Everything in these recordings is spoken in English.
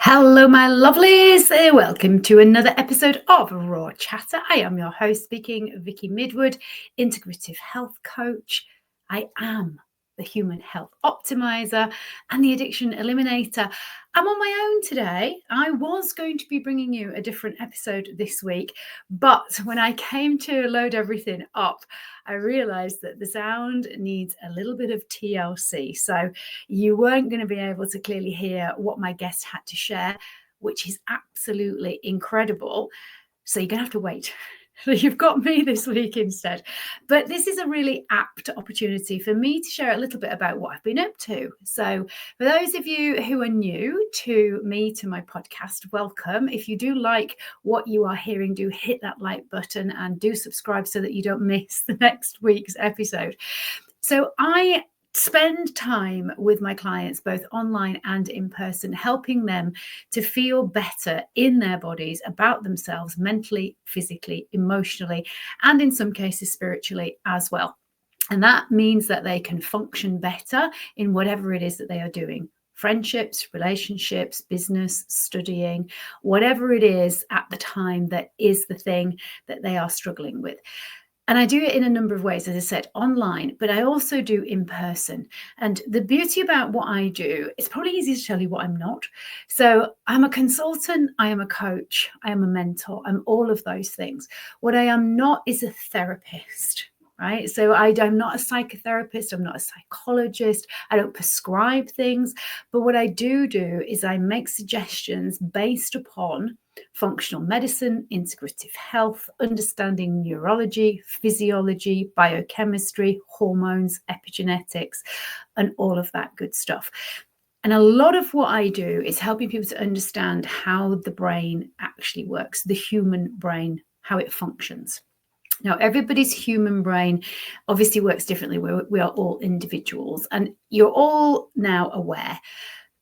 Hello, my lovelies. Welcome to another episode of Raw Chatter. I am your host speaking, Vicky Midwood, integrative health coach. I am the human health optimizer and the addiction eliminator. I'm on my own today. I was going to be bringing you a different episode this week, but when I came to load everything up, I realized that the sound needs a little bit of TLC. So you weren't going to be able to clearly hear what my guest had to share, which is absolutely incredible. So you're going to have to wait. You've got me this week instead. But this is a really apt opportunity for me to share a little bit about what I've been up to. So for those of you who are new to me, to my podcast, welcome. If you do like what you are hearing, do hit that like button and do subscribe so that you don't miss the next week's episode. So I spend time with my clients, both online and in person, helping them to feel better in their bodies, about themselves, mentally, physically, emotionally, and in some cases, spiritually as well. And that means that they can function better in whatever it is that they are doing. Friendships, relationships, business, studying, whatever it is at the time that is the thing that they are struggling with. And I do it in a number of ways, as I said, online, but I also do in person. And the beauty about what I do, it's probably easy to tell you what I'm not. So I'm a consultant, I am a coach, I am a mentor, I'm all of those things. What I am not is a therapist. Right. So I'm not a psychotherapist. I'm not a psychologist. I don't prescribe things. But what I do is I make suggestions based upon functional medicine, integrative health, understanding neurology, physiology, biochemistry, hormones, epigenetics, and all of that good stuff. And a lot of what I do is helping people to understand how the brain actually works, the human brain, how it functions. Now, everybody's human brain obviously works differently. We are all individuals, and you're all now aware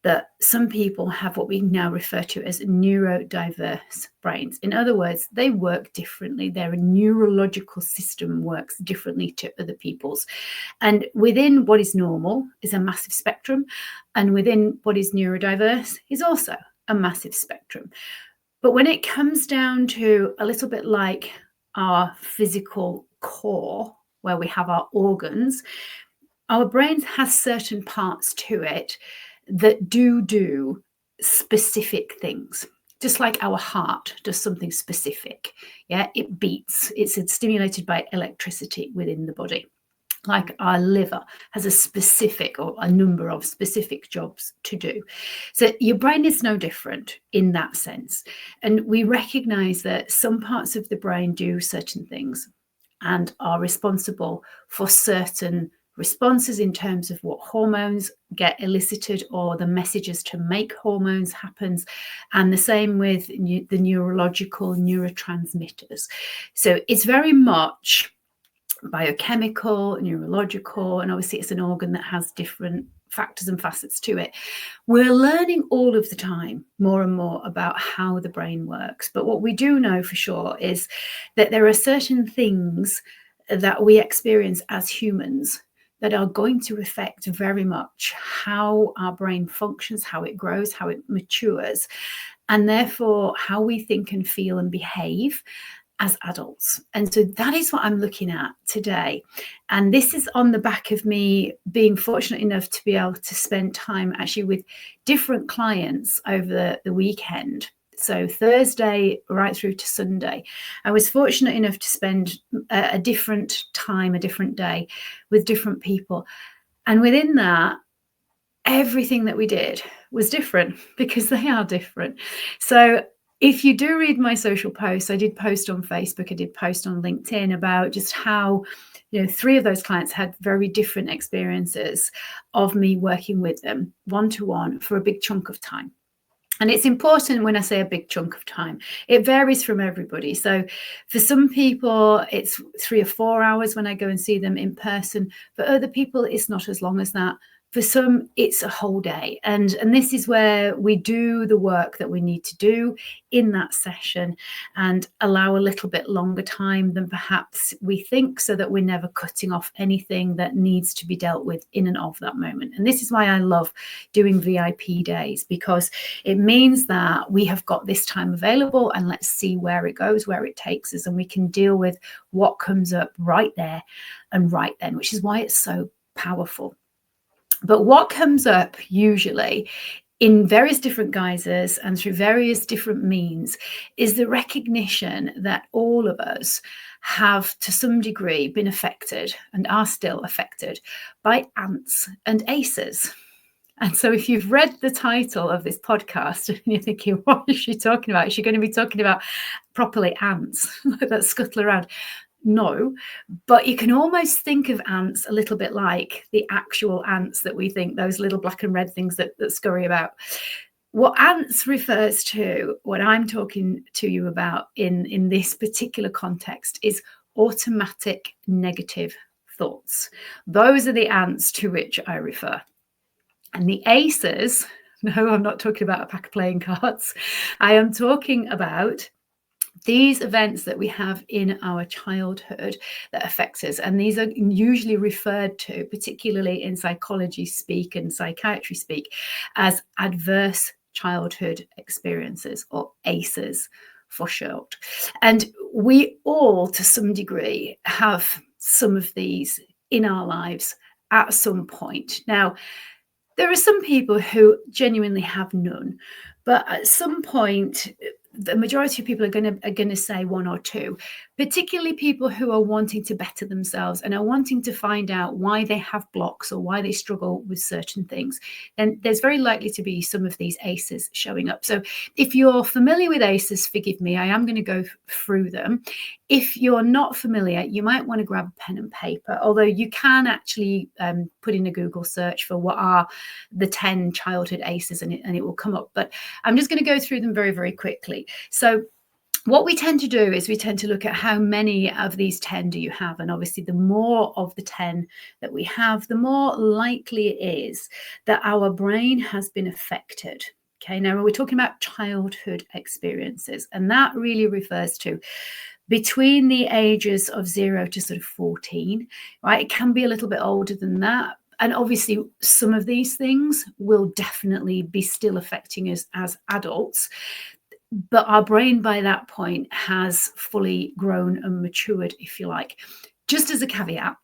that some people have what we now refer to as neurodiverse brains. In other words, they work differently. Their neurological system works differently to other people's. And within what is normal is a massive spectrum, and within what is neurodiverse is also a massive spectrum. But when it comes down to a little bit like our physical core, where we have our organs, our brain has certain parts to it that do specific things, just like our heart does something specific. Yeah, it beats, it's stimulated by electricity within the body. Like our liver has a specific or a number of specific jobs to do. So your brain is no different in that sense. And we recognize that some parts of the brain do certain things and are responsible for certain responses in terms of what hormones get elicited or the messages to make hormones happens, and the same with the neurological neurotransmitters. So it's very much biochemical, neurological, and obviously it's an organ that has different factors and facets to it. We're learning all of the time more and more about how the brain works. But what we do know for sure is that there are certain things that we experience as humans that are going to affect very much how our brain functions, how it grows, how it matures, and therefore how we think and feel and behave as adults. And so that is what I'm looking at today. And this is on the back of me being fortunate enough to be able to spend time actually with different clients over the weekend. So Thursday right through to Sunday, I was fortunate enough to spend a different time, a different day with different people. And within that, everything that we did was different because they are different. So if you do read my social posts, I did post on Facebook, I did post on LinkedIn about just how, 3 of those clients had very different experiences of me working with them one-to-one for a big chunk of time. And it's important when I say a big chunk of time, it varies from everybody. So for some people, it's 3 or 4 hours when I go and see them in person. For other people, it's not as long as that. For some, it's a whole day. And this is where we do the work that we need to do in that session and allow a little bit longer time than perhaps we think, so that we're never cutting off anything that needs to be dealt with in and of that moment. And this is why I love doing VIP days, because it means that we have got this time available and let's see where it goes, where it takes us, and we can deal with what comes up right there and right then, which is why it's so powerful. But what comes up usually in various different guises and through various different means is the recognition that all of us have to some degree been affected and are still affected by ants and aces. And so if you've read the title of this podcast and you're thinking, what is she talking about? Is she going to be talking about properly ants that scuttle around? No, but you can almost think of ants a little bit like the actual ants that we think, those little black and red things that scurry about. What ants refers to, what I'm talking to you about in this particular context, is automatic negative thoughts. Those are the ants to which I refer. And the aces, no, I'm not talking about a pack of playing cards. I am talking about these events that we have in our childhood that affect us. And these are usually referred to, particularly in psychology speak and psychiatry speak, as adverse childhood experiences, or ACEs for short. And we all, to some degree, have some of these in our lives at some point. Now, there are some people who genuinely have none, but at some point, the majority of people are going to say one or two, particularly people who are wanting to better themselves and are wanting to find out why they have blocks or why they struggle with certain things. Then there's very likely to be some of these ACEs showing up. So if you're familiar with ACEs, forgive me, I am going to go through them. If you're not familiar, you might want to grab a pen and paper, although you can actually put in a Google search for what are the 10 childhood ACEs and it will come up. But I'm just going to go through them very, very quickly. So what we tend to do is we tend to look at how many of these 10 do you have. And obviously, the more of the 10 that we have, the more likely it is that our brain has been affected. Okay, now we're talking about childhood experiences, and that really refers to between the ages of 0 to sort of 14, right? It can be a little bit older than that. And obviously, some of these things will definitely be still affecting us as adults. But our brain by that point has fully grown and matured, if you like. Just as a caveat,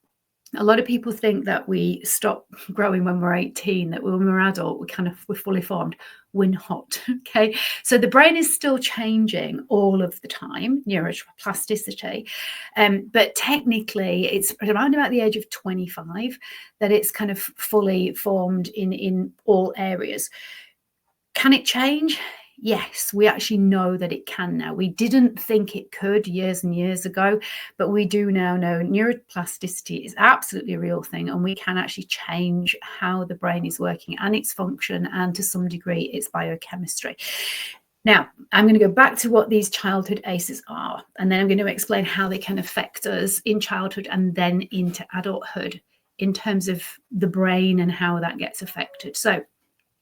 a lot of people think that we stop growing when we're 18, that when we're adult, we're fully formed. We're not, okay? So the brain is still changing all of the time, neuroplasticity. But technically, it's around about the age of 25 that it's kind of fully formed in all areas. Can it change? Yes, we actually know that it can now. We didn't think it could years and years ago, but we do now know neuroplasticity is absolutely a real thing, and we can actually change how the brain is working and its function, and to some degree, its biochemistry. Now, I'm going to go back to what these childhood ACEs are, and then I'm going to explain how they can affect us in childhood and then into adulthood in terms of the brain and how that gets affected. So,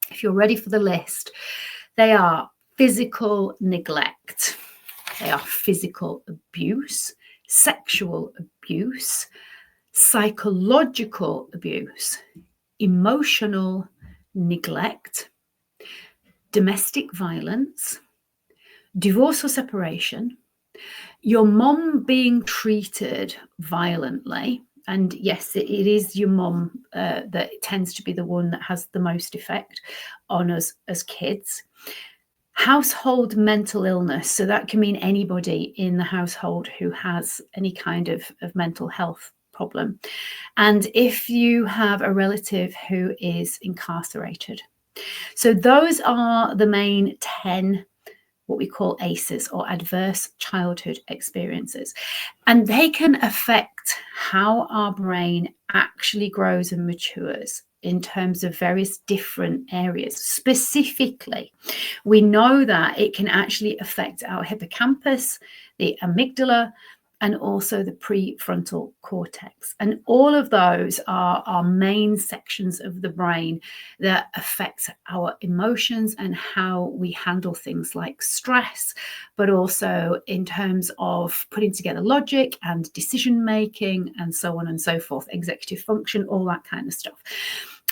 if you're ready for the list, they are physical neglect, they are physical abuse, sexual abuse, psychological abuse, emotional neglect, domestic violence, divorce or separation, your mom being treated violently. And yes, it is your mom that tends to be the one that has the most effect on us as kids. Household mental illness. So that can mean anybody in the household who has any kind of mental health problem. And if you have a relative who is incarcerated. So those are the main 10 what we call ACEs, or adverse childhood experiences. And they can affect how our brain actually grows and matures in terms of various different areas. Specifically, we know that it can actually affect our hippocampus, the amygdala, and also the prefrontal cortex. And all of those are our main sections of the brain that affect our emotions and how we handle things like stress, but also in terms of putting together logic and decision making and so on and so forth, executive function, all that kind of stuff.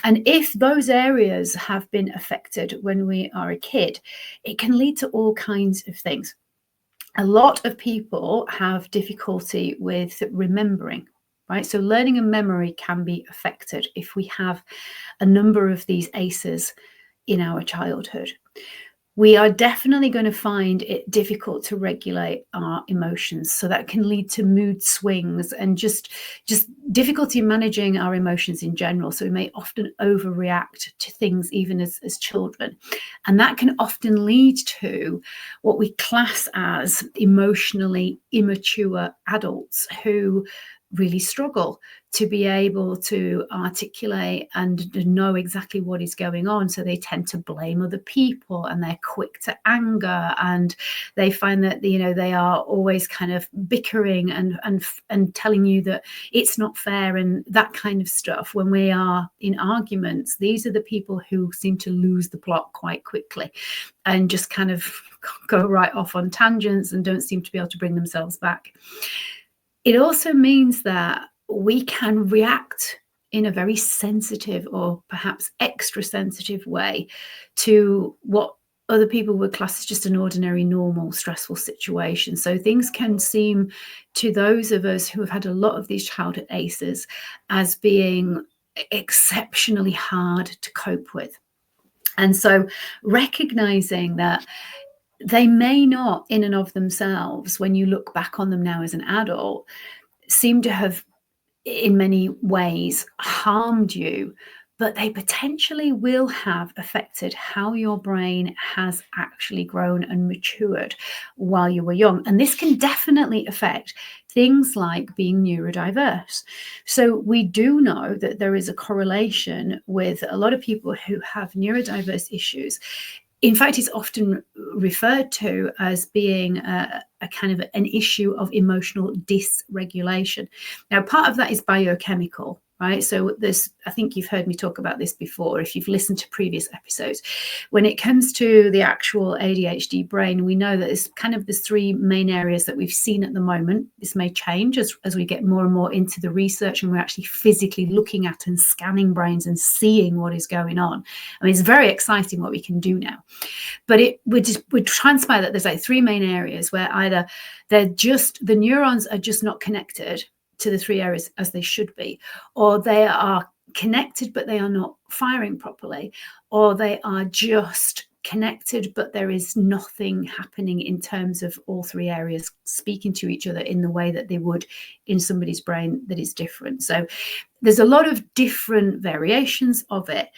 And if those areas have been affected when we are a kid, it can lead to all kinds of things. A lot of people have difficulty with remembering, right? So learning and memory can be affected if we have a number of these ACEs in our childhood. We are definitely going to find it difficult to regulate our emotions. So that can lead to mood swings and just difficulty managing our emotions in general. So we may often overreact to things even as children. And that can often lead to what we class as emotionally immature adults who really struggle to be able to articulate and know exactly what is going on. So they tend to blame other people, and they're quick to anger, and they find that, you know, they are always kind of bickering and telling you that it's not fair and that kind of stuff. When we are in arguments, these are the people who seem to lose the plot quite quickly and just kind of go right off on tangents and don't seem to be able to bring themselves back. It also means that we can react in a very sensitive or perhaps extra sensitive way to what other people would class as just an ordinary, normal, stressful situation. So things can seem to those of us who have had a lot of these childhood ACEs as being exceptionally hard to cope with. And so recognizing that they may not, in and of themselves, when you look back on them now as an adult, seem to have in many ways harmed you, but they potentially will have affected how your brain has actually grown and matured while you were young. And this can definitely affect things like being neurodiverse. So we do know that there is a correlation with a lot of people who have neurodiverse issues. In fact, it's often referred to as being a kind of an issue of emotional dysregulation. Now, part of that is biochemical, right? So I think you've heard me talk about this before, if you've listened to previous episodes. When it comes to the actual ADHD brain, we know that there's kind of the three main areas that we've seen at the moment. This may change as we get more and more into the research and we're actually physically looking at and scanning brains and seeing what is going on. I mean, it's very exciting what we can do now. But it would transpire that there's like three main areas where either the neurons are just not connected to the three areas as they should be, or they are connected but they are not firing properly, or they are just connected but there is nothing happening in terms of all three areas speaking to each other in the way that they would in somebody's brain that is different. So there's a lot of different variations of it.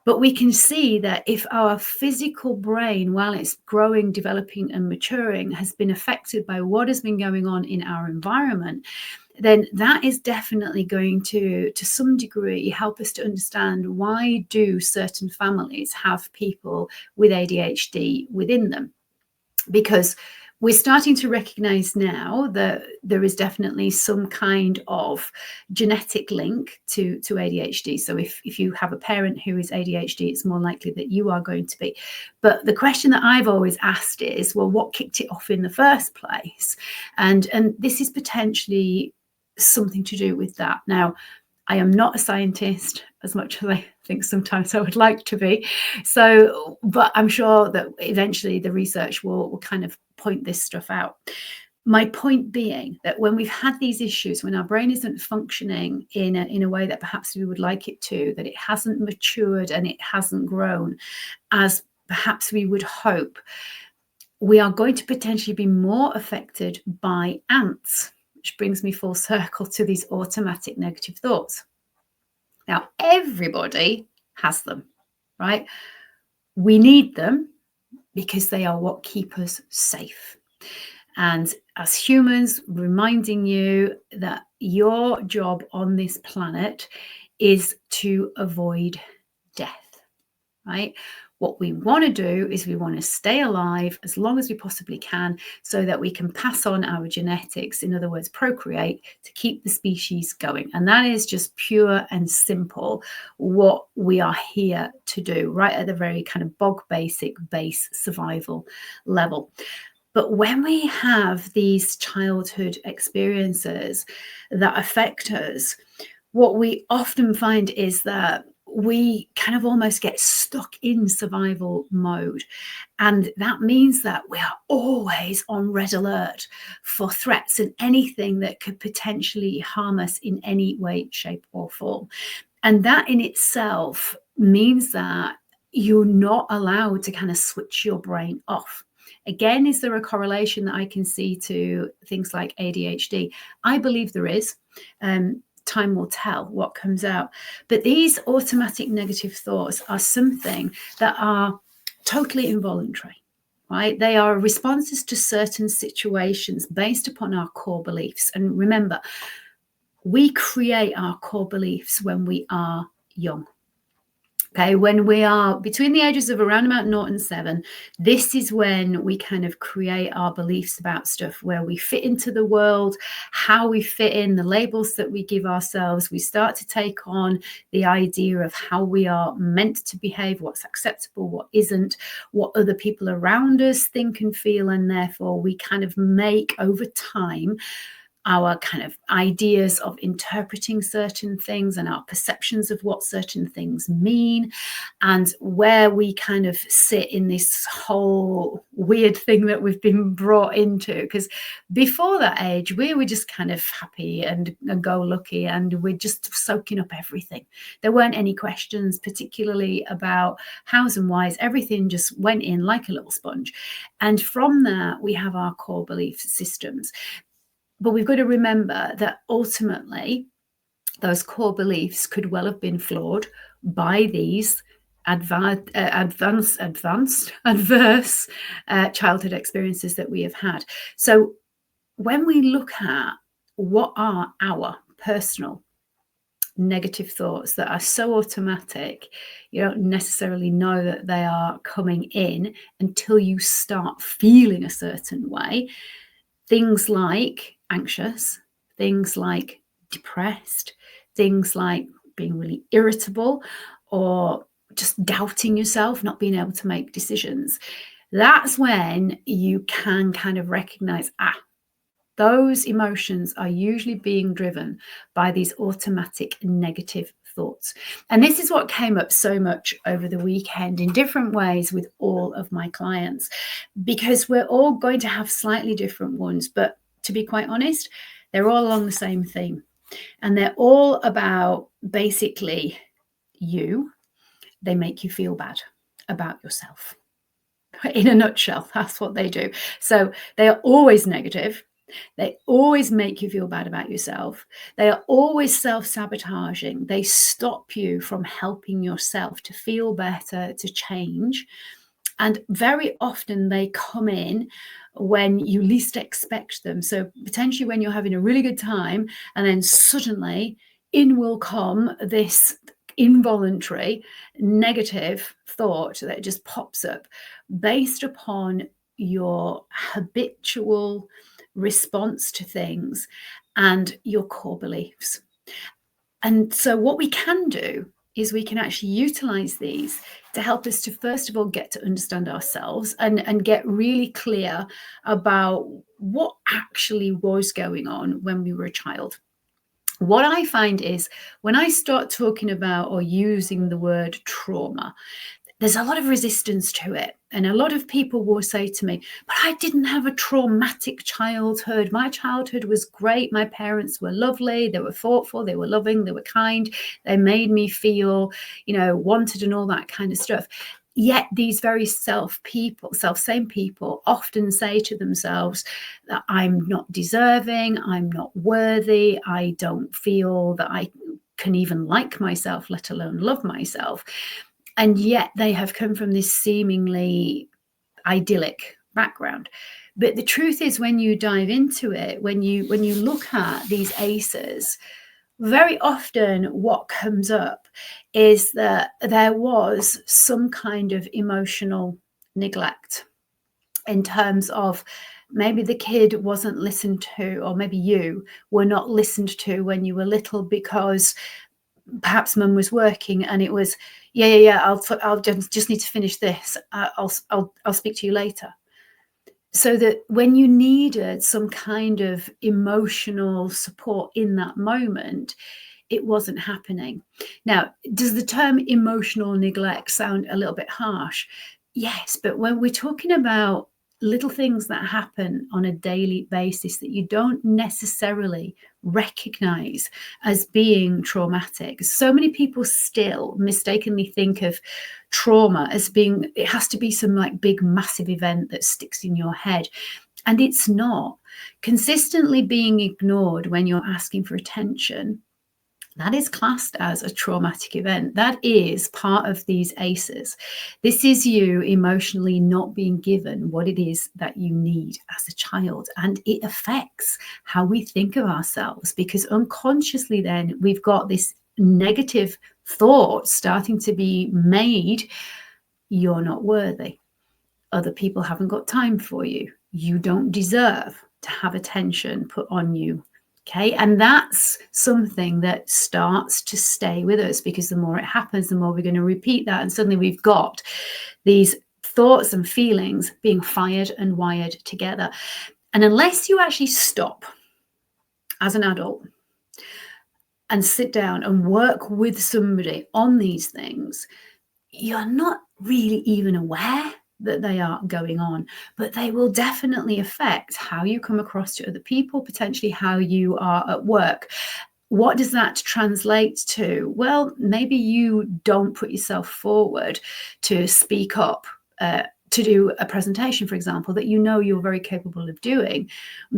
But we can see that if our physical brain, while it's growing, developing, and maturing, has been affected by what has been going on in our environment, then that is definitely going to some degree, help us to understand why do certain families have people with ADHD within them. Because we're starting to recognize now that there is definitely some kind of genetic link to ADHD. So if you have a parent who is ADHD, it's more likely that you are going to be. But the question that I've always asked is, well, what kicked it off in the first place? And this is potentially something to do with that. Now, I am not a scientist as much as I think sometimes I would like to be. So, but I'm sure that eventually the research will kind of point this stuff out. My point being that when we've had these issues, when our brain isn't functioning in a way that perhaps we would like it to, that it hasn't matured and it hasn't grown as perhaps we would hope, we are going to potentially be more affected by ants, which brings me full circle to these automatic negative thoughts. Now, everybody has them, right? We need them because they are what keep us safe. And as humans, reminding you that your job on this planet is to avoid death, right? What we want to do is we want to stay alive as long as we possibly can so that we can pass on our genetics, in other words, procreate, to keep the species going. And that is just pure and simple what we are here to do, right at the very kind of bog basic base survival level. But when we have these childhood experiences that affect us, what we often find is that we kind of almost get stuck in survival mode. And that means that we are always on red alert for threats and anything that could potentially harm us in any way, shape, or form. And that in itself means that you're not allowed to kind of switch your brain off. Again, is there a correlation that I can see to things like ADHD? I believe there is. Time will tell what comes out. But these automatic negative thoughts are something that are totally involuntary, right? They are responses to certain situations based upon our core beliefs. And remember, we create our core beliefs when we are young. Okay, when we are between the ages of around about 0 and 7, this is when we kind of create our beliefs about stuff, where we fit into the world, how we fit in, the labels that we give ourselves. We start to take on the idea of how we are meant to behave, what's acceptable, what isn't, what other people around us think and feel, and therefore we kind of make over time our kind of ideas of interpreting certain things and our perceptions of what certain things mean, and where we kind of sit in this whole weird thing that we've been brought into. Because before that age, we were just kind of happy and go lucky, and we're just soaking up everything. There weren't any questions, particularly about hows and whys. Everything just went in like a little sponge. And from that, we have our core belief systems. But we've got to remember that ultimately those core beliefs could well have been flawed by these adverse childhood experiences that we have had. So when we look at what are our personal negative thoughts that are so automatic, you don't necessarily know that they are coming in until you start feeling a certain way. Things like anxious, things like depressed, things like being really irritable, or just doubting yourself, not being able to make decisions. That's when you can kind of recognize, those emotions are usually being driven by these automatic negative thoughts. And this is what came up so much over the weekend in different ways with all of my clients, because we're all going to have slightly different ones. But to be quite honest, they're all along the same theme. And they're all about basically you. They make you feel bad about yourself. In a nutshell, that's what they do. So they are always negative. They always make you feel bad about yourself. They are always self-sabotaging. They stop you from helping yourself to feel better, to change. And very often they come in when you least expect them. So potentially when you're having a really good time, and then suddenly in will come this involuntary negative thought that just pops up based upon your habitual response to things and your core beliefs. And so what we can do is we can actually utilize these to help us to, first of all, get to understand ourselves and get really clear about what actually was going on when we were a child. What I find is when I start talking about or using the word trauma, there's a lot of resistance to it. And a lot of people will say to me, but I didn't have a traumatic childhood. My childhood was great. My parents were lovely. They were thoughtful. They were loving. They were kind. They made me feel, wanted and all that kind of stuff. Yet these very self-same people often say to themselves that I'm not deserving, I'm not worthy, I don't feel that I can even like myself, let alone love myself. And yet they have come from this seemingly idyllic background. But the truth is, when you dive into it, when you look at these ACEs, very often what comes up is that there was some kind of emotional neglect in terms of maybe the kid wasn't listened to, or maybe you were not listened to when you were little because perhaps mum was working and it was, I'll just need to finish this. I'll speak to you later. So that when you needed some kind of emotional support in that moment, it wasn't happening. Now, does the term emotional neglect sound a little bit harsh? Yes, but when we're talking about little things that happen on a daily basis that you don't necessarily recognize as being traumatic, so many people still mistakenly think of trauma as being, it has to be some like big massive event that sticks in your head, and it's not. Consistently being ignored when you're asking for attention, that is classed as a traumatic event. That is part of these ACEs. This is you emotionally not being given what it is that you need as a child. And it affects how we think of ourselves, because unconsciously then we've got this negative thought starting to be made. You're not worthy. Other people haven't got time for you. You don't deserve to have attention put on you. Okay, and that's something that starts to stay with us, because the more it happens, the more we're going to repeat that. And suddenly we've got these thoughts and feelings being fired and wired together. And unless you actually stop as an adult and sit down and work with somebody on these things, you're not really even aware that they are going on, but they will definitely affect how you come across to other people, potentially how you are at work. What does that translate to? Well, maybe you don't put yourself forward to speak up, to do a presentation, for example, that you know you're very capable of doing,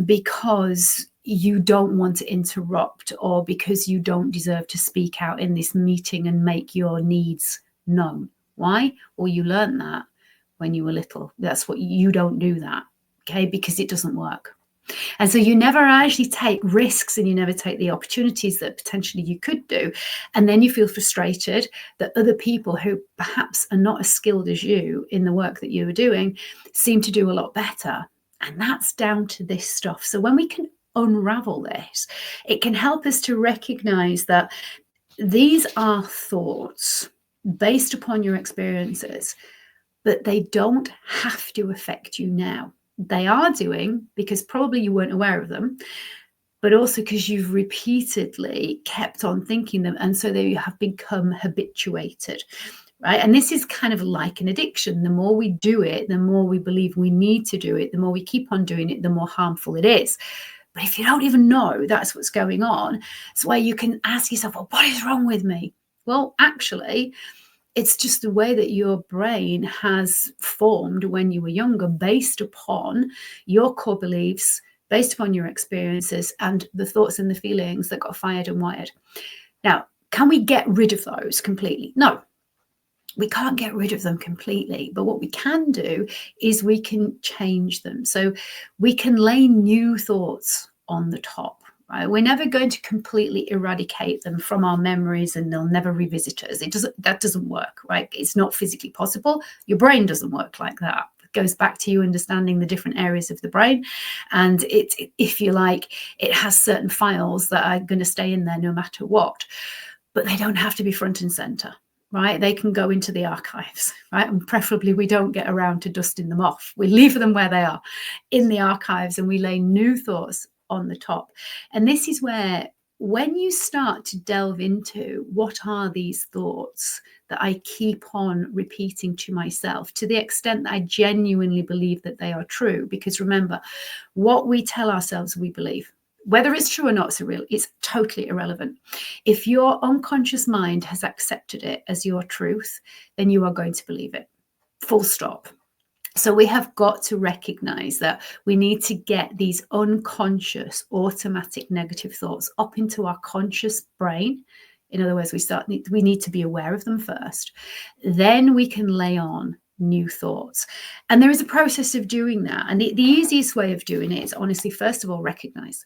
because you don't want to interrupt, or because you don't deserve to speak out in this meeting and make your needs known. Why? Well, you learned that when you were little. That's what you don't do that, okay? Because it doesn't work. And so you never actually take risks, and you never take the opportunities that potentially you could do. And then you feel frustrated that other people who perhaps are not as skilled as you in the work that you are doing seem to do a lot better. And that's down to this stuff. So when we can unravel this, it can help us to recognize that these are thoughts based upon your experiences, but they don't have to affect you now. They are doing, because probably you weren't aware of them, but also because you've repeatedly kept on thinking them, and so they have become habituated, right? And this is kind of like an addiction. The more we do it, the more we believe we need to do it, the more we keep on doing it, the more harmful it is. But if you don't even know that's what's going on, it's where you can ask yourself, well, what is wrong with me? Well, actually, it's just the way that your brain has formed when you were younger, based upon your core beliefs, based upon your experiences, and the thoughts and the feelings that got fired and wired. Now, can we get rid of those completely? No, we can't get rid of them completely. But what we can do is we can change them. So we can lay new thoughts on the top. Right? We're never going to completely eradicate them from our memories and they'll never revisit us. That doesn't work, right? It's not physically possible. Your brain doesn't work like that. It goes back to you understanding the different areas of the brain. And if you like, it has certain files that are going to stay in there no matter what, but they don't have to be front and center. Right? They can go into the archives, right? And preferably we don't get around to dusting them off. We leave them where they are in the archives, and we lay new thoughts on the top. And this is where, when you start to delve into what are these thoughts that I keep on repeating to myself, to the extent that I genuinely believe that they are true, because remember, what we tell ourselves we believe. Whether it's true or not, it's totally irrelevant. If your unconscious mind has accepted it as your truth, then you are going to believe it. Full stop. So we have got to recognize that we need to get these unconscious, automatic negative thoughts up into our conscious brain. In other words, we need to be aware of them first. Then we can lay on new thoughts. And there is a process of doing that. And the easiest way of doing it is honestly, first of all, recognize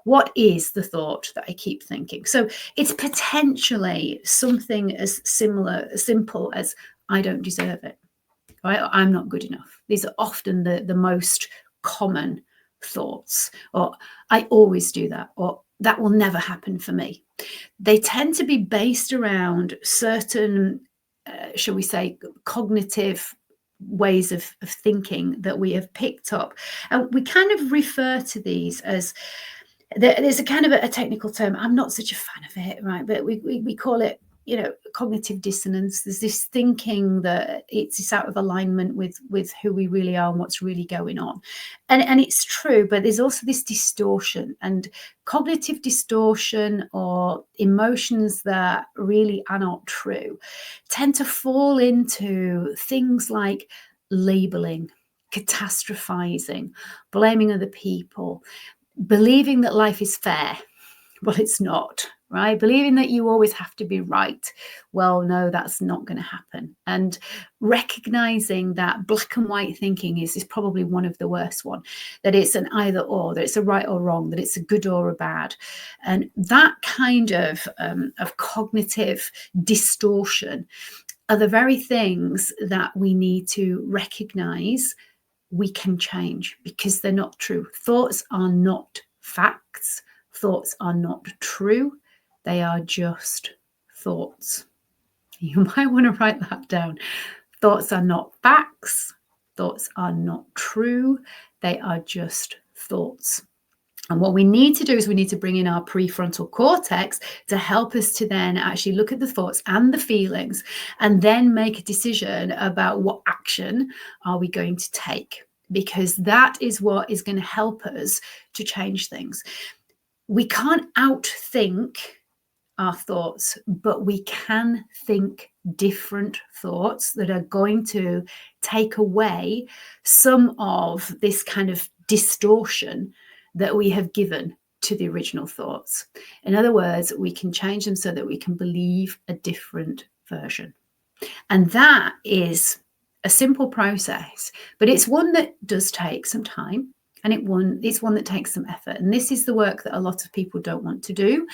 what is the thought that I keep thinking. So it's potentially something as simple as I don't deserve it, right? Or I'm not good enough. These are often the most common thoughts, or I always do that, or that will never happen for me. They tend to be based around certain, shall we say, cognitive ways of thinking that we have picked up. And we kind of refer to these as, there's a kind of a technical term. I'm not such a fan of it, right? But we call it, cognitive dissonance. There's this thinking that it's out of alignment with who we really are and what's really going on. And it's true, but there's also this distortion, and cognitive distortion, or emotions that really are not true, tend to fall into things like labeling, catastrophizing, blaming other people, believing that life is fair. Well, it's not, right? Believing that you always have to be right. Well, no, that's not going to happen. And recognizing that black and white thinking is probably one of the worst one, that it's an either or, that it's a right or wrong, that it's a good or a bad. And that kind of cognitive distortion are the very things that we need to recognize we can change, because they're not true. Thoughts are not facts. Thoughts are not true. They are just thoughts. You might want to write that down. Thoughts are not facts. Thoughts are not true. They are just thoughts. And what we need to do is we need to bring in our prefrontal cortex to help us to then actually look at the thoughts and the feelings, and then make a decision about what action are we going to take, because that is what is going to help us to change things. We can't outthink our thoughts, but we can think different thoughts that are going to take away some of this kind of distortion that we have given to the original thoughts. In other words, we can change them so that we can believe a different version. And that is a simple process, but it's one that does take some time, and it's one that takes some effort. And this is the work that a lot of people don't want to do.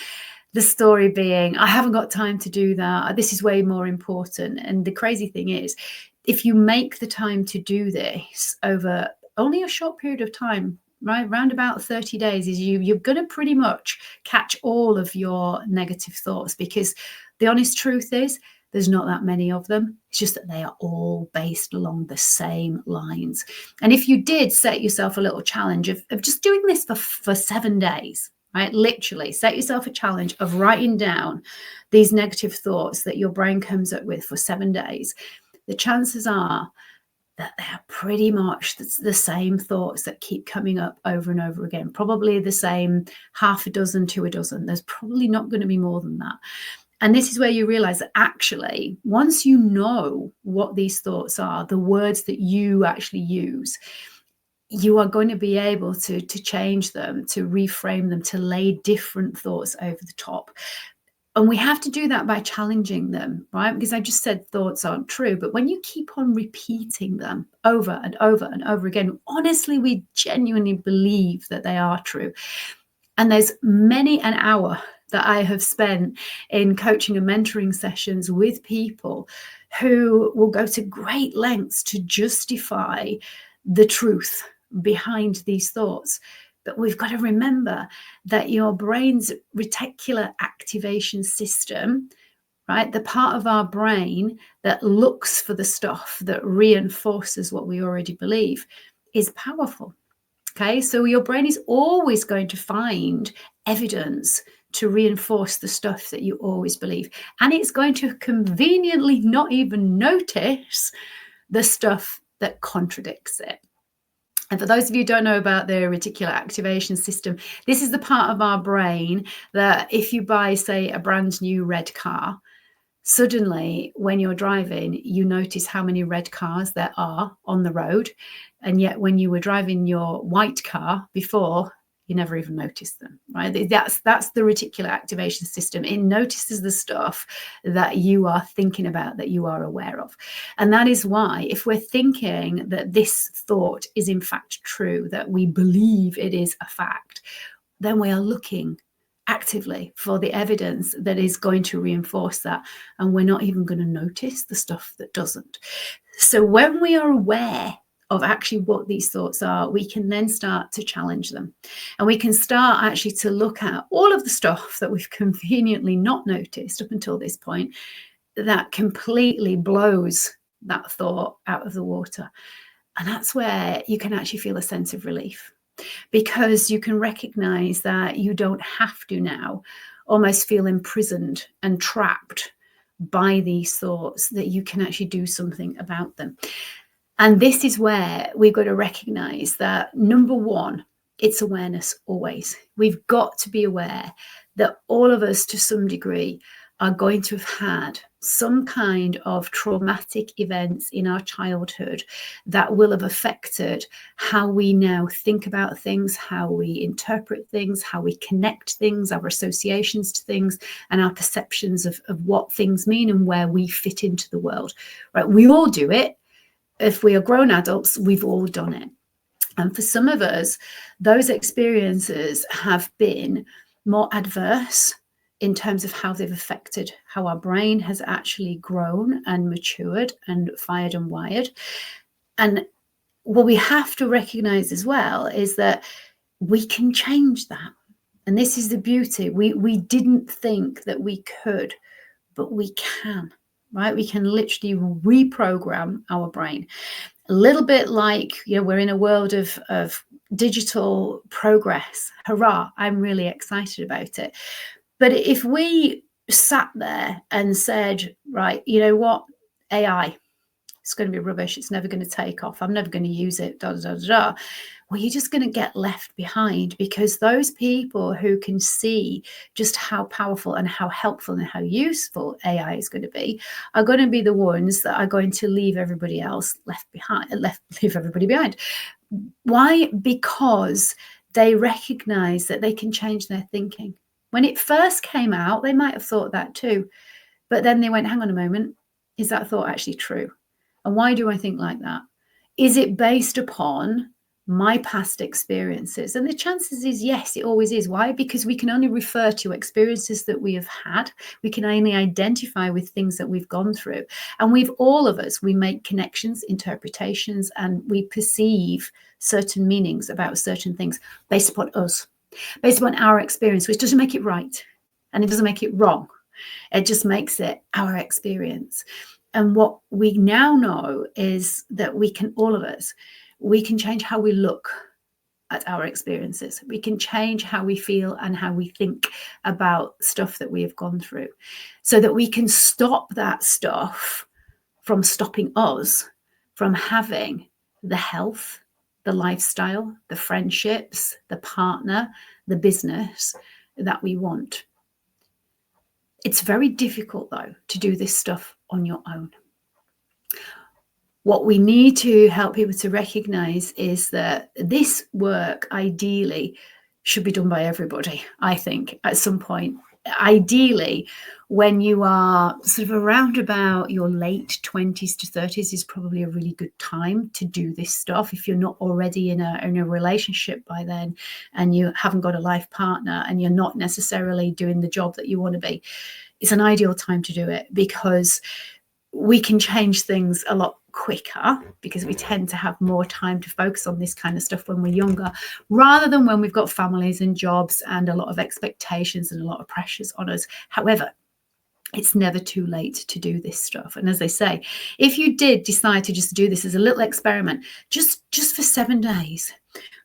The story being, I haven't got time to do that. This is way more important. And the crazy thing is, if you make the time to do this over only a short period of time, right, around about 30 days, is you're going to pretty much catch all of your negative thoughts, because the honest truth is there's not that many of them. It's just that they are all based along the same lines. And if you did set yourself a little challenge of just doing this for 7 days, right, literally set yourself a challenge of writing down these negative thoughts that your brain comes up with for 7 days, the chances are that they are pretty much the same thoughts that keep coming up over and over again, probably the same half a dozen to a dozen. There's probably not going to be more than that. And this is where you realize that actually, once you know what these thoughts are, the words that you actually use, you are going to be able to change them, to reframe them, to lay different thoughts over the top. And we have to do that by challenging them, right? Because I just said thoughts aren't true, but when you keep on repeating them over and over and over again, honestly, we genuinely believe that they are true. And there's many an hour that I have spent in coaching and mentoring sessions with people who will go to great lengths to justify the truth behind these thoughts. But we've got to remember that your brain's reticular activation system, right, the part of our brain that looks for the stuff that reinforces what we already believe, is powerful. Okay, so your brain is always going to find evidence to reinforce the stuff that you always believe. And it's going to conveniently not even notice the stuff that contradicts it. And for those of you who don't know about the reticular activation system, this is the part of our brain that if you buy, say, a brand new red car, suddenly when you're driving, you notice how many red cars there are on the road. And yet when you were driving your white car before, you never even notice them, right? That's the reticular activation system. It notices the stuff that you are thinking about, that you are aware of. And that is why, if we're thinking that this thought is in fact true, that we believe it is a fact, then we are looking actively for the evidence that is going to reinforce that. And we're not even going to notice the stuff that doesn't. So when we are aware of actually what these thoughts are, we can then start to challenge them. And we can start actually to look at all of the stuff that we've conveniently not noticed up until this point that completely blows that thought out of the water. And that's where you can actually feel a sense of relief, because you can recognize that you don't have to now almost feel imprisoned and trapped by these thoughts, that you can actually do something about them. And this is where we've got to recognize that, number one, it's awareness always. We've got to be aware that all of us, to some degree, are going to have had some kind of traumatic events in our childhood that will have affected how we now think about things, how we interpret things, how we connect things, our associations to things, and our perceptions of what things mean and where we fit into the world. Right? We all do it. If we are grown adults, we've all done it. And for some of us, those experiences have been more adverse in terms of how they've affected how our brain has actually grown and matured and fired and wired. And what we have to recognize as well is that we can change that. And this is the beauty. We didn't think that we could, but we can, right? We can literally reprogram our brain. A little bit like, we're in a world of digital progress. Hurrah, I'm really excited about it. But if we sat there and said, right, you know what, AI, it's going to be rubbish, it's never going to take off, I'm never going to use it, well, you're just going to get left behind, because those people who can see just how powerful and how helpful and how useful AI is going to be are going to be the ones that are going to leave everybody else leave everybody behind. Why? Because they recognize that they can change their thinking. When it first came out, they might have thought that too. But then they went, hang on a moment, is that thought actually true? And why do I think like that? Is it based upon my past experiences? And the chances is yes, it always is. Why? Because we can only refer to experiences that we have had. We can only identify with things that we've gone through. And all of us, we make connections, interpretations, and we perceive certain meanings about certain things based upon us, based upon our experience, which doesn't make it right and it doesn't make it wrong. It just makes it our experience. And what we now know is that all of us, we can change how we look at our experiences. We can change how we feel and how we think about stuff that we have gone through, so that we can stop that stuff from stopping us from having the health, the lifestyle, the friendships, the partner, the business that we want. It's very difficult, though, to do this stuff on your own. What we need to help people to recognize is that this work ideally should be done by everybody, I think, at some point. Ideally, when you are sort of around about your late 20s to 30s is probably a really good time to do this stuff. If you're not already in a relationship by then, and you haven't got a life partner, and you're not necessarily doing the job that you want to be, it's an ideal time to do it, because we can change things a lot quicker, because we tend to have more time to focus on this kind of stuff when we're younger, rather than when we've got families and jobs and a lot of expectations and a lot of pressures on us. However, it's never too late to do this stuff. And as they say, if you did decide to just do this as a little experiment, just for 7 days,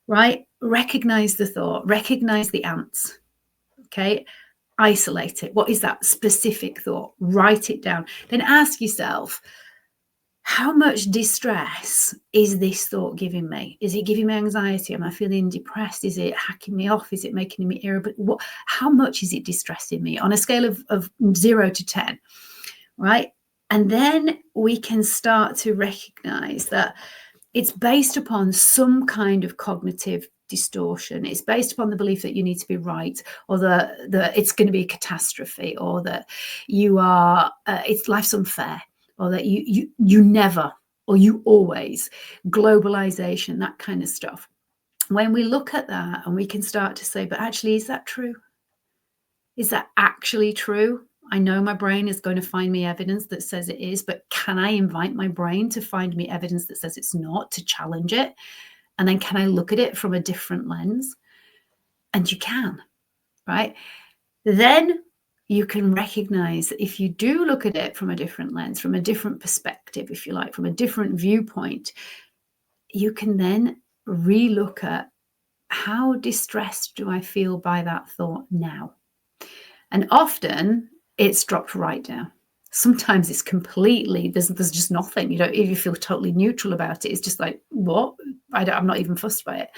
right? Recognize the thought, recognize the ants, okay? Isolate it. What is that specific thought? Write it down. Then ask yourself, how much distress is this thought giving me? Is it giving me anxiety? Am I feeling depressed? Is it hacking me off? Is it making me irritable? How much is it distressing me on a scale of 0 to 10, right? And then we can start to recognize that it's based upon some kind of cognitive distortion. It's based upon the belief that you need to be right, or that it's going to be a catastrophe, or that you are it's life's unfair, or that you never, or you always, globalization, that kind of stuff. When we look at that and we can start to say, but actually, is that true? Is that actually true? I know my brain is going to find me evidence that says it is, but can I invite my brain to find me evidence that says it's not, to challenge it? And then can I look at it from a different lens? And you can, right? Then you can recognize that if you do look at it from a different lens, from a different perspective, if you like, from a different viewpoint, you can then relook at, how distressed do I feel by that thought now? And often it's dropped right down. Sometimes it's completely, there's just nothing. You don't even feel totally neutral about it. It's just like, what? I'm not even fussed by it.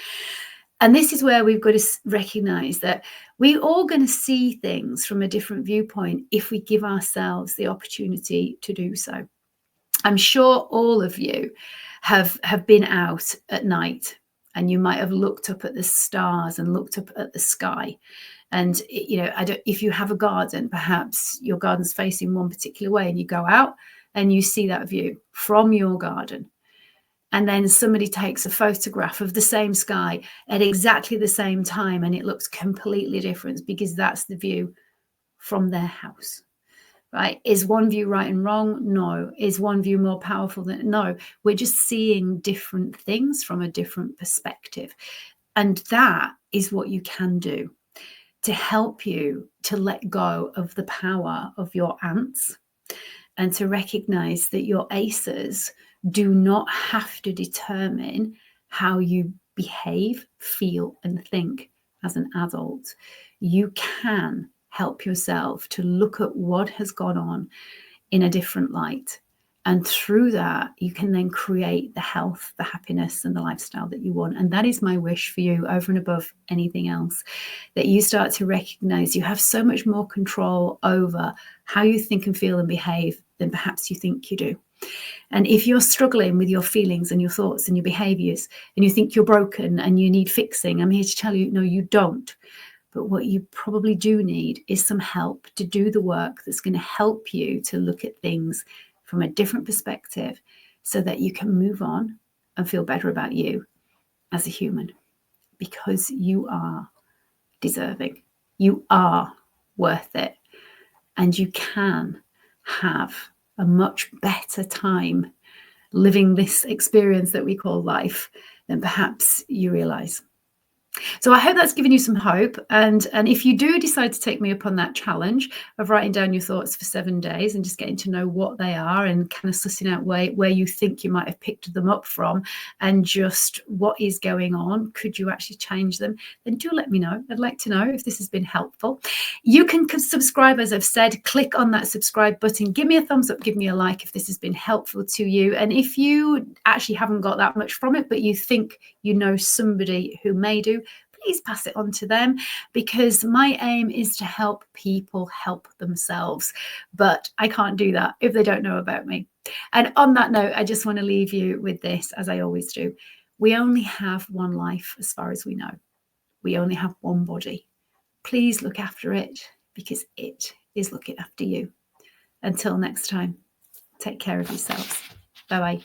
And this is where we've got to recognize that we're all going to see things from a different viewpoint if we give ourselves the opportunity to do so. I'm sure all of you have been out at night, and you might have looked up at the stars and looked up at the sky. And, if you have a garden, perhaps your garden's facing one particular way, and you go out and you see that view from your garden. And then somebody takes a photograph of the same sky at exactly the same time, and it looks completely different because that's the view from their house, right? Is one view right and wrong? No. Is one view more powerful than? No. We're just seeing different things from a different perspective. And that is what you can do to help you to let go of the power of your ants, and to recognize that your aces do not have to determine how you behave, feel, and think as an adult. You can help yourself to look at what has gone on in a different light. And through that, you can then create the health, the happiness, and the lifestyle that you want. And that is my wish for you, over and above anything else, that you start to recognize you have so much more control over how you think and feel and behave than perhaps you think you do. And if you're struggling with your feelings and your thoughts and your behaviors, and you think you're broken and you need fixing, I'm here to tell you, no, you don't. But what you probably do need is some help to do the work that's going to help you to look at things from a different perspective, so that you can move on and feel better about you as a human, because you are deserving. You are worth it. And you can have a much better time living this experience that we call life than perhaps you realize. So I hope that's given you some hope. And if you do decide to take me up on that challenge of writing down your thoughts for 7 days and just getting to know what they are, and kind of sussing out where you think you might have picked them up from, and just what is going on, could you actually change them, then do let me know. I'd like to know if this has been helpful. You can subscribe, as I've said. Click on that subscribe button. Give me a thumbs up. Give me a like if this has been helpful to you. And if you actually haven't got that much from it, but you think you know somebody who may do, please pass it on to them, because my aim is to help people help themselves. But I can't do that if they don't know about me. And on that note, I just want to leave you with this, as I always do. We only have one life, as far as we know. We only have one body. Please look after it, because it is looking after you. Until next time, take care of yourselves. Bye-bye.